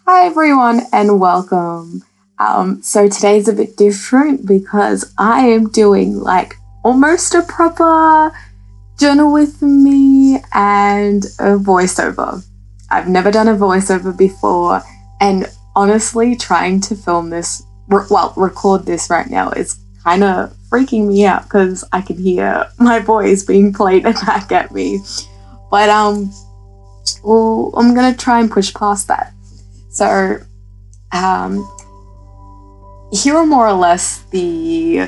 Hi everyone and welcome. So today's a bit different because I am doing like almost a proper journal with me and a voiceover. I've never done a voiceover before, and honestly trying to film this, record this right now is kind of freaking me out because I can hear my voice being played back at me. But I'm gonna try and push past that. So, here are more or less the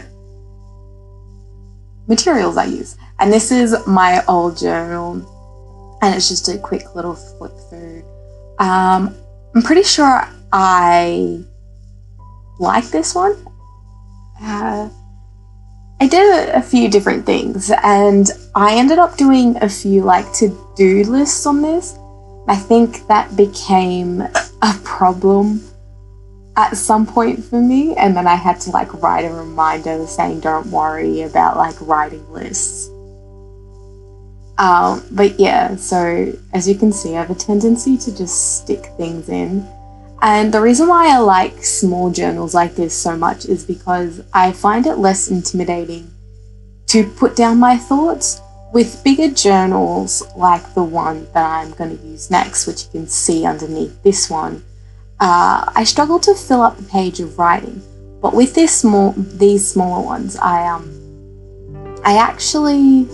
materials I use. And this is my old journal, and it's just a quick little flip through. I'm pretty sure I like this one. I did a few different things, and I ended up doing a few like to-do lists on this. I think that became a problem at some point for me, and then I had to like write a reminder saying don't worry about like writing lists. But yeah, so as you can see, I have a tendency to just stick things in. And the reason why I like small journals like this so much is because I find it less intimidating to put down my thoughts. With bigger journals like the one that I'm going to use next, which you can see underneath this one, I struggle to fill up the page of writing. But with these smaller ones, I actually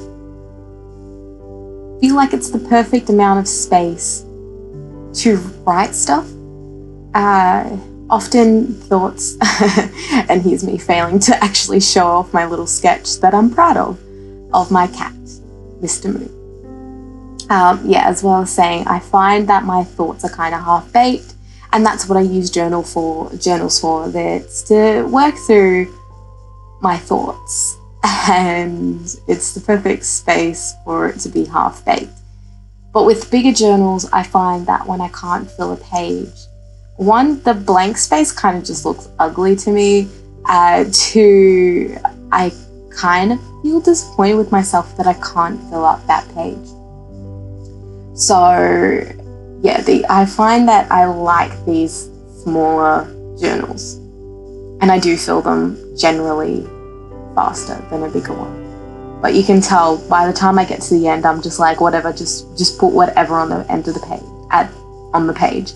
feel like it's the perfect amount of space to write stuff. Often thoughts, and here's me failing to actually show off my little sketch that I'm proud of my cat, Mr. Moon. As well as saying, I find that my thoughts are kind of half-baked, and that's what I use journals for. That's to work through my thoughts, and it's the perfect space for it to be half-baked. But with bigger journals, I find that when I can't fill a page, one, the blank space kind of just looks ugly to me. Two, I kind of feel disappointed with myself that I can't fill up that page. So yeah, I find that I like these smaller journals, and I do fill them generally faster than a bigger one. But you can tell by the time I get to the end, I'm just like, whatever, just put whatever on the end of the page, on the page.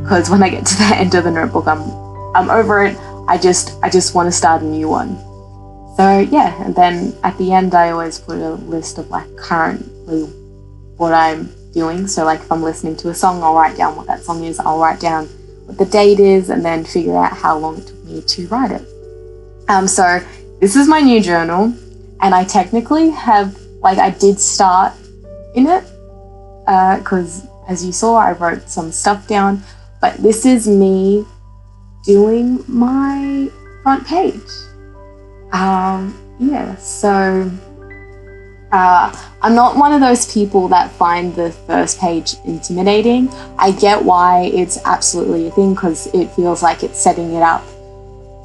Because when I get to the end of the notebook, I'm over it. I just want to start a new one. So yeah, and then at the end I always put a list of like currently what I'm doing. So like if I'm listening to a song, I'll write down what that song is, I'll write down what the date is, and then figure out how long it took me to write it. So this is my new journal, and I technically have, like, I did start in it, because as you saw, I wrote some stuff down, but this is me doing my front page. So I'm not one of those people that find the first page intimidating. I get why it's absolutely a thing, because it feels like it's setting it up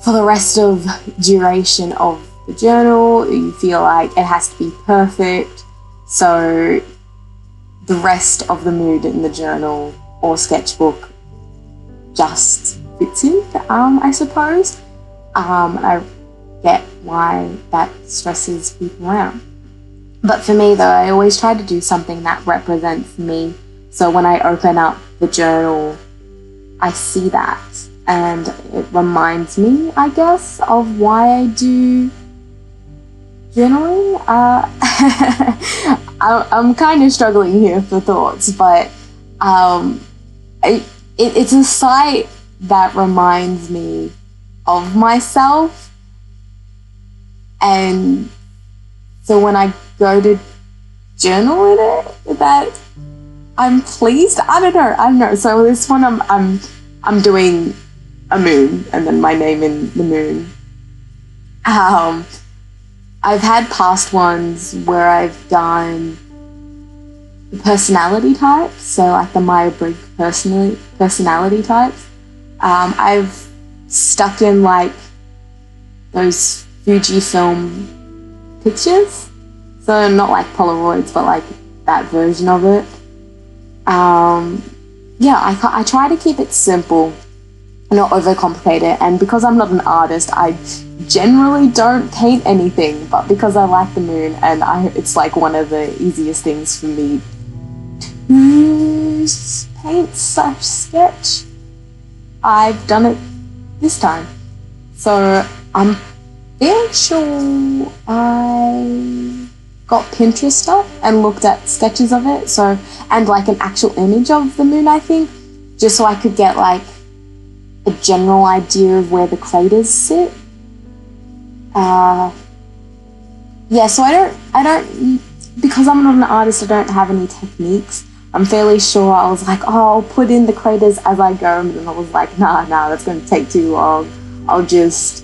for the rest of duration of the journal. You feel like it has to be perfect, so the rest of the mood in the journal or sketchbook just fits in, I suppose. And I get why that stresses people out. But for me though, I always try to do something that represents me. So when I open up the journal, I see that, and it reminds me, I guess, of why I do journaling. I'm kind of struggling here for thoughts, but it's a site that reminds me of myself. And so when I go to journal in it, that I'm pleased. I don't know. So this one I'm doing a moon, and then my name in the moon. I've had past ones where I've done the personality types, so like the Myers-Briggs personality types. I've stuck in like those Fujifilm pictures, so not like Polaroids, but like that version of it. yeah, I try to keep it simple, not overcomplicate it. And because I'm not an artist, I generally don't paint anything, but because I like the moon and it's like one of the easiest things for me to paint slash sketch, I've done it this time. So I'm fairly sure I got Pinterest up and looked at sketches of it, so, and like an actual image of the moon, I think, just so I could get like a general idea of where the craters sit. Yeah, so I don't, because I'm not an artist, I don't have any techniques. I'm fairly sure I was like, oh, I'll put in the craters as I go, and then I was like, nah, that's going to take too long. I'll just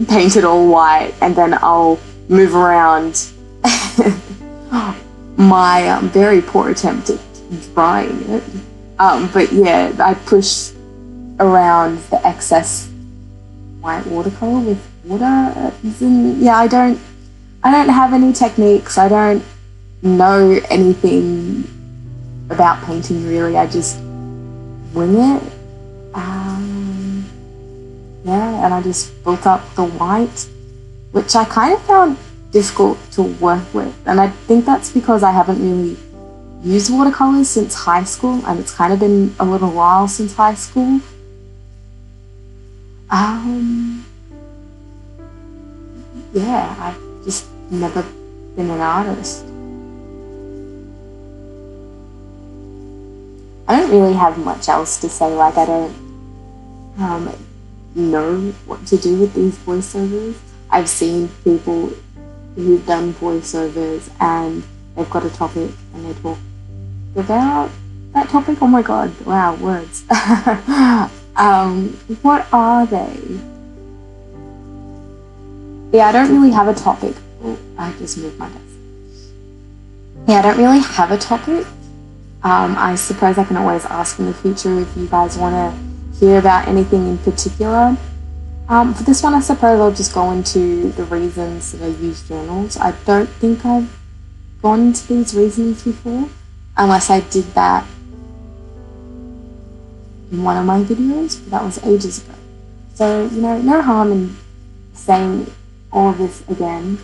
paint it all white, and then I'll move around my very poor attempt at drawing it. But yeah, I pushed around the excess white watercolor with water. Yeah, I don't have any techniques. I don't know anything about painting really. I just wing it. Yeah, and I just built up the white, which I kind of found difficult to work with. And I think that's because I haven't really used watercolors since high school, and it's kind of been a little while since high school. Yeah, I've just never been an artist. I don't really have much else to say. Like, I don't know what to do with these voiceovers. I've seen people who've done voiceovers and they've got a topic and they talk about that topic. Oh my god, wow, words. What are they? Yeah, I don't really have a topic. Oh, I just moved my desk. Yeah, I don't really have a topic. I suppose I can always ask in the future if you guys want to hear about anything in particular. For this one, I suppose I'll just go into the reasons that I use journals. I don't think I've gone into these reasons before, unless I did that in one of my videos, but that was ages ago. So, you know, no harm in saying all of this again.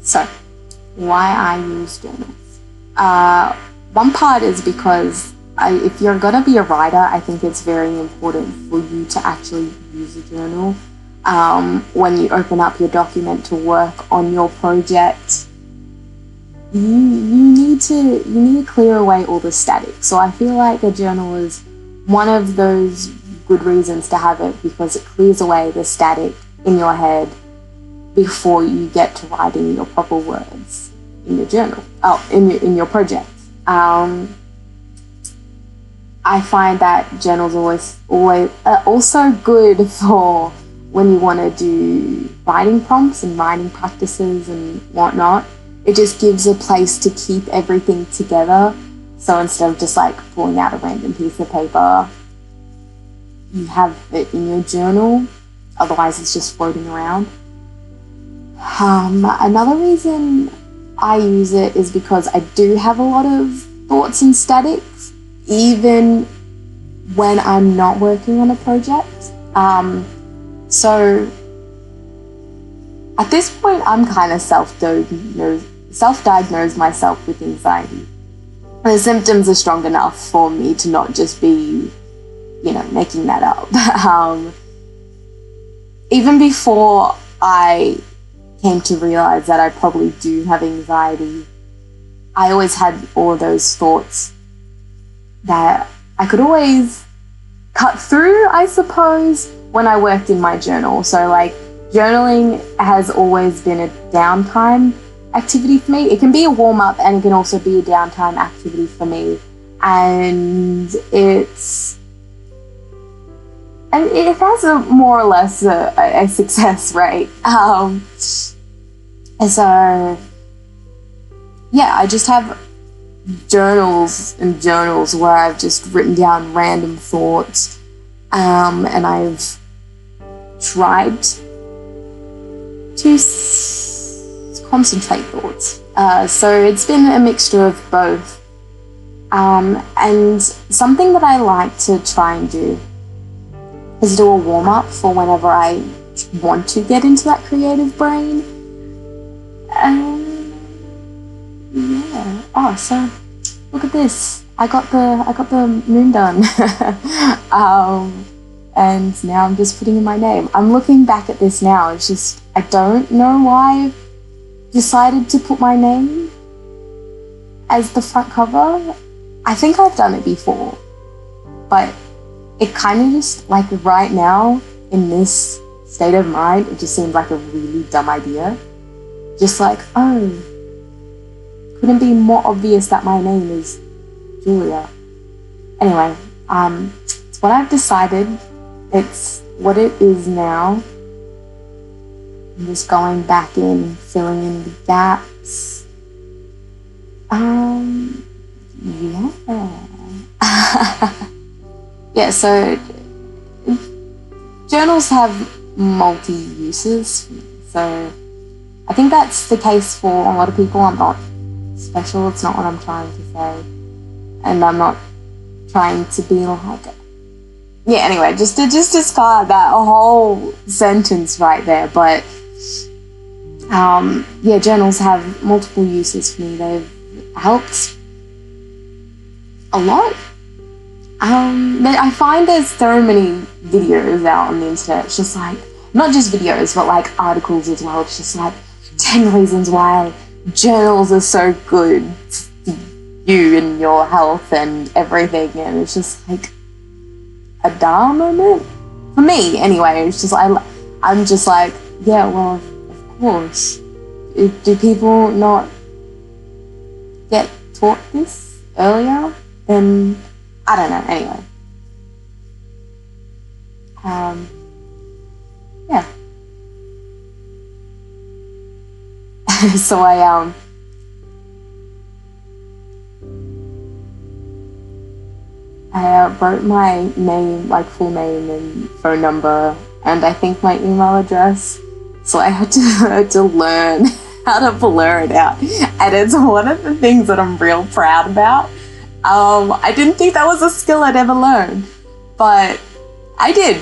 So, why I use journals. One part is because if you're going to be a writer, I think it's very important for you to actually use a journal. When you open up your document to work on your project, you need to clear away all the static. So I feel like a journal is one of those good reasons to have it, because it clears away the static in your head before you get to writing your proper words in your journal. In your project. I find that journals always also good for when you want to do writing prompts and writing practices and whatnot. It just gives a place to keep everything together. So instead of just like pulling out a random piece of paper, you have it in your journal. Otherwise, it's just floating around. Another reason I use it is because I do have a lot of thoughts and statics, even when I'm not working on a project. So at this point, I'm kind of self-diagnosed myself with anxiety. The symptoms are strong enough for me to not just be, making that up. Even before I came to realize that I probably do have anxiety, I always had all of those thoughts that I could always cut through, I suppose, when I worked in my journal. So like, journaling has always been a downtime activity for me. It can be a warm-up and it can also be a downtime activity for me. And it has a more or less a success rate. And so, yeah, I just have journals where I've just written down random thoughts, and I've tried to concentrate thoughts. So it's been a mixture of both. And something that I like to try and do is do a warm-up for whenever I want to get into that creative brain. Yeah. Oh, so look at this. I got the moon done. And now I'm just putting in my name. I'm looking back at this now. It's just, I don't know why I've decided to put my name as the front cover. I think I've done it before, but it kind of just, like right now, in this state of mind, it just seems like a really dumb idea. Just like, oh, couldn't be more obvious that my name is Julia. Anyway, it's what I've decided. It's what it is now. I'm just going back in, filling in the gaps. Yeah. Yeah, so journals have multi-uses. So I think that's the case for a lot of people. I'm not special. It's not what I'm trying to say. And I'm not trying to be like... Yeah, anyway, just to discard that whole sentence right there. But yeah, journals have multiple uses for me. They've helped a lot. I find there's so many videos out on the internet. It's just like, not just videos, but like articles as well. It's just like 10 reasons why journals are so good for you and your health and everything. And it's just like a duh moment for me anyway. It's just I'm just like, yeah, well, of course. Do people not get taught this earlier? Then I don't know. Anyway, yeah. So I wrote my name, like full name and phone number, and I think my email address. So I had to learn how to blur it out, and it's one of the things that I'm real proud about. I didn't think that was a skill I'd ever learn, but I did.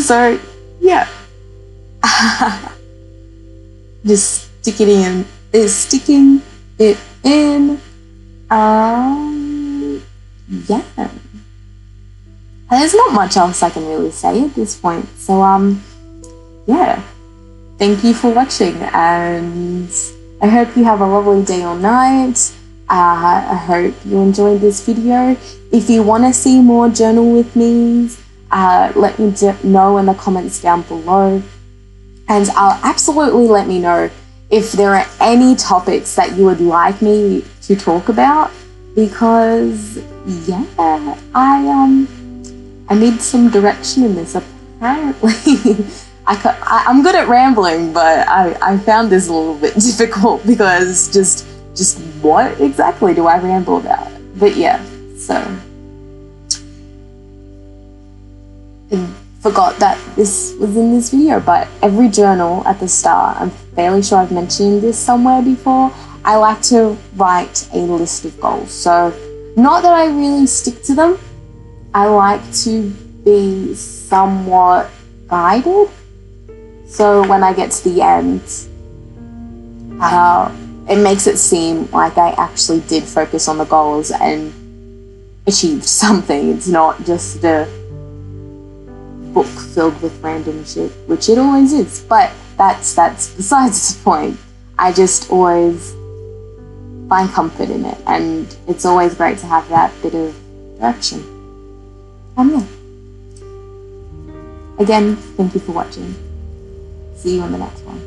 So yeah, just sticking it in. Yeah. There's not much else I can really say at this point. So yeah. Thank you for watching, and I hope you have a lovely day or night. I hope you enjoyed this video. If you want to see more journal with me, let me know in the comments down below. And absolutely let me know if there are any topics that you would like me to talk about, because yeah, I need some direction in this apparently. I'm good at rambling, but I found this a little bit difficult because just what exactly do I ramble about? But yeah, so I forgot that this was in this video, but every journal at the start, I'm fairly sure I've mentioned this somewhere before, I like to write a list of goals. So not that I really stick to them, I like to be somewhat guided. So when I get to the end, it makes it seem like I actually did focus on the goals and achieved something. It's not just a book filled with random shit, which it always is. But that's besides the point. I just always find comfort in it, and it's always great to have that bit of direction. Yeah. Again, thank you for watching. See you on the next one.